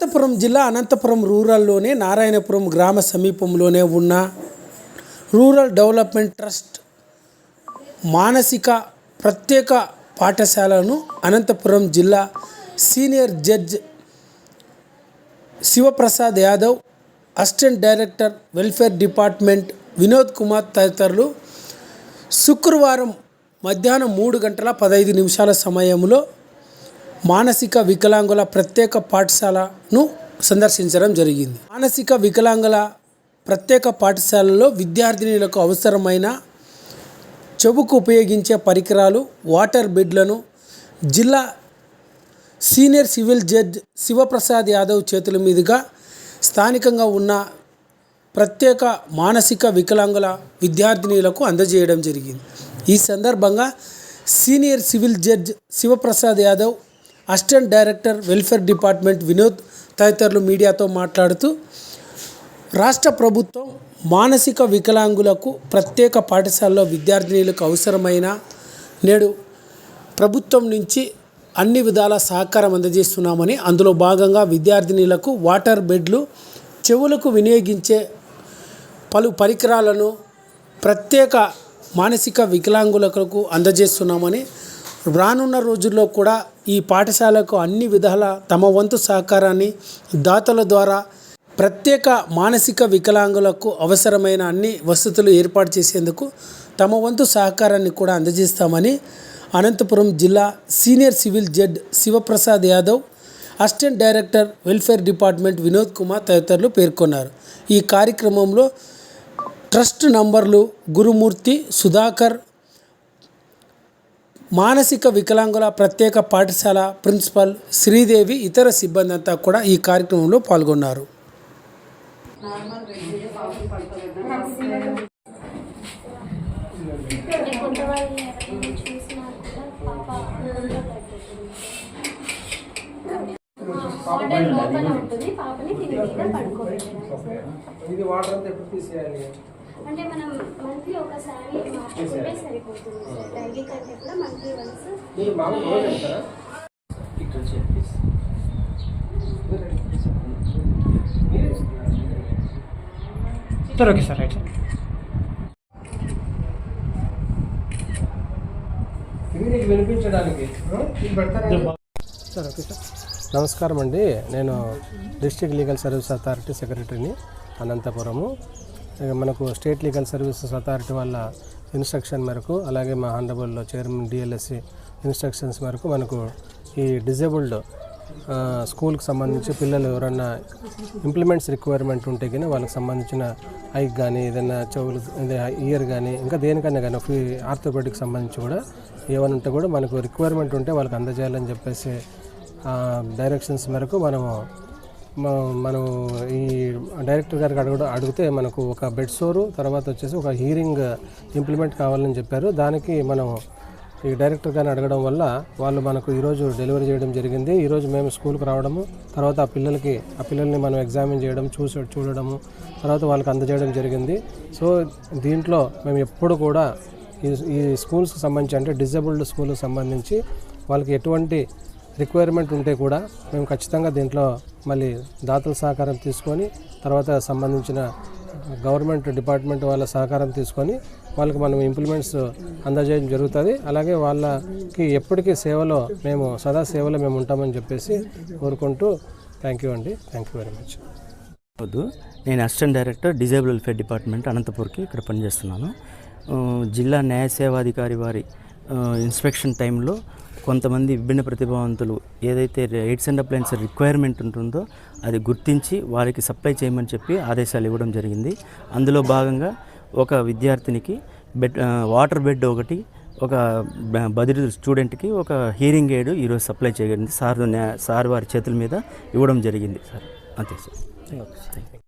అనంతపురం జిల్లా అనంతపురం రూరల్లోనే నారాయణపురం గ్రామ సమీపంలోనే ఉన్న రూరల్ డెవలప్మెంట్ ట్రస్ట్ మానసిక ప్రత్యేక పాఠశాలను అనంతపురం జిల్లా senior judge Shivaprasad Yadav, assistant director welfare department Vinod Kumar తదితరులు శుక్రవారం మధ్యాహ్నం 3:15 సమయంలో మానసిక వికలాంగుల ప్రత్యేక పాఠశాలను సందర్శించడం జరిగింది. మానసిక వికలాంగుల ప్రత్యేక పాఠశాలలో విద్యార్థినులకు అవసరమైన చెవుకు ఉపయోగించే పరికరాలు, వాటర్ బెడ్లను జిల్లా senior civil judge Shivaprasad Yadav చేతుల మీదుగా స్థానికంగా ఉన్న ప్రత్యేక మానసిక వికలాంగుల విద్యార్థినులకు అందజేయడం జరిగింది. ఈ సందర్భంగా senior civil judge Shivaprasad Yadav, assistant director welfare department Vinod తదితరులు మీడియాతో మాట్లాడుతూ రాష్ట్ర ప్రభుత్వం మానసిక వికలాంగులకు ప్రత్యేక పాఠశాలలో విద్యార్థినులకు అవసరమైన నేడు ప్రభుత్వం నుంచి అన్ని విధాల సహకారం అందజేస్తున్నామని, అందులో భాగంగా విద్యార్థినులకు వాటర్ బెడ్లు, చెవులకు వినియోగించే పలు పరికరాలను ప్రత్యేక మానసిక వికలాంగులకు అందజేస్తున్నామని, రానున్న రోజుల్లో కూడా ఈ పాఠశాలకు అన్ని విధాల తమ వంతు సహకారాన్ని దాతల ద్వారా ప్రత్యేక మానసిక వికలాంగులకు అవసరమైన అన్ని వసతులు ఏర్పాటు చేసేందుకు తమ వంతు సహకారాన్ని కూడా అందజేస్తామని అనంతపురం జిల్లా senior civil judge Shivaprasad Yadav, assistant director welfare department Vinod Kumar తదితరులు పేర్కొన్నారు. ఈ కార్యక్రమంలో ట్రస్ట్ నంబర్లు గురుమూర్తి, సుధాకర్, మానసిక వికలాంగుల ప్రత్యేక పాఠశాల ప్రిన్సిపల్ శ్రీదేవి, ఇతర సిబ్బంది అంతా కూడా ఈ కార్యక్రమంలో పాల్గొన్నారు. ఇది వాటర్ అంతా ఎప్పుడు తీసేయాలి అంటే మనం మంత్లీ ఒకసారి మార్చుకుంటే సరిపోతుంది. డైలీ కంటే కూడా మంత్లీ వన్స్. ఈ మామూలు రోజు వెళ్తారా ఇక్కడ చెప్పేసి సార్ ఓకే సార్ రైట్ మీకు వినిపించడానికి సార్ ఓకే సార్. నమస్కారం అండి, నేను డిస్ట్రిక్ట్ లీగల్ సర్వీస్ అథారిటీ సెక్రటరీని అనంతపురము. మనకు స్టేట్ లీగల్ సర్వీసెస్ అథారిటీ వాళ్ళ ఇన్స్ట్రక్షన్ మేరకు, అలాగే మా హానరబుల్ చైర్మన్ డిఎల్ఎస్సి ఇన్స్ట్రక్షన్స్ మేరకు మనకు ఈ డిజేబుల్డ్ స్కూల్కి సంబంధించి పిల్లలు ఎవరన్నా ఇంప్లిమెంట్స్ రిక్వైర్మెంట్ ఉంటే కానీ వాళ్ళకి సంబంధించిన ఐక్ కానీ ఏదైనా చెవులు ఇయర్ కానీ ఇంకా దేనికైనా కానీ ఆర్థోపెడిక్ సంబంధించి కూడా ఏమైనా ఉంటే కూడా మనకు రిక్వైర్మెంట్ ఉంటే వాళ్ళకి అందజేయాలని చెప్పేసి డైరెక్షన్స్ మేరకు మనం ఈ డైరెక్టర్ గారికి అడిగితే మనకు ఒక బెడ్ సోరు, తర్వాత వచ్చేసి ఒక హీరింగ్ ఇంప్లిమెంట్ కావాలని చెప్పారు. దానికి మనం ఈ డైరెక్టర్ గారిని అడగడం వల్ల వాళ్ళు మనకు ఈరోజు డెలివరీ చేయడం జరిగింది. ఈరోజు మేము స్కూల్కి రావడము, తర్వాత ఆ పిల్లల్ని మనం ఎగ్జామిన్ చేయడం, చూడడము, తర్వాత వాళ్ళకి అందజేయడం జరిగింది. సో దీంట్లో మేము ఎప్పుడు కూడా ఈ స్కూల్స్కి సంబంధించి, అంటే డిజేబుల్డ్ స్కూల్కి సంబంధించి వాళ్ళకి ఎటువంటి రిక్వైర్మెంట్ ఉంటే కూడా మేము ఖచ్చితంగా దీంట్లో మళ్ళీ దాతల సహకారం తీసుకొని, తర్వాత సంబంధించిన గవర్నమెంట్ డిపార్ట్మెంట్ వాళ్ళ సహకారం తీసుకొని వాళ్ళకి మనం ఇంప్లిమెంట్స్ అందజేయడం జరుగుతుంది. అలాగే వాళ్ళకి ఎప్పటికీ సదా సేవలో మేము ఉంటామని చెప్పేసి కోరుకుంటూ థ్యాంక్ యూ అండి. Thank you very much. నేను assistant director disable welfare department అనంతపూర్కి ఇక్కడ పనిచేస్తున్నాను. జిల్లా న్యాయ సేవాధికారి వారి ఇన్స్పెక్షన్ టైంలో కొంతమంది విభిన్న ప్రతిభావంతులు ఏదైతే ఎయిడ్స్ అండ్ అప్లయన్స్ రిక్వైర్మెంట్ ఉంటుందో అది గుర్తించి వారికి సప్లై చేయమని చెప్పి ఆదేశాలు ఇవ్వడం జరిగింది. అందులో భాగంగా ఒక విద్యార్థినికి వాటర్ బెడ్ ఒకటి, ఒక బదిలీ స్టూడెంట్కి ఒక హీరింగ్ ఎయిడ్ ఈరోజు సప్లై చేయగలిగింది. సార్ వారి చేతుల మీద ఇవ్వడం జరిగింది సార్. అంతే సార్.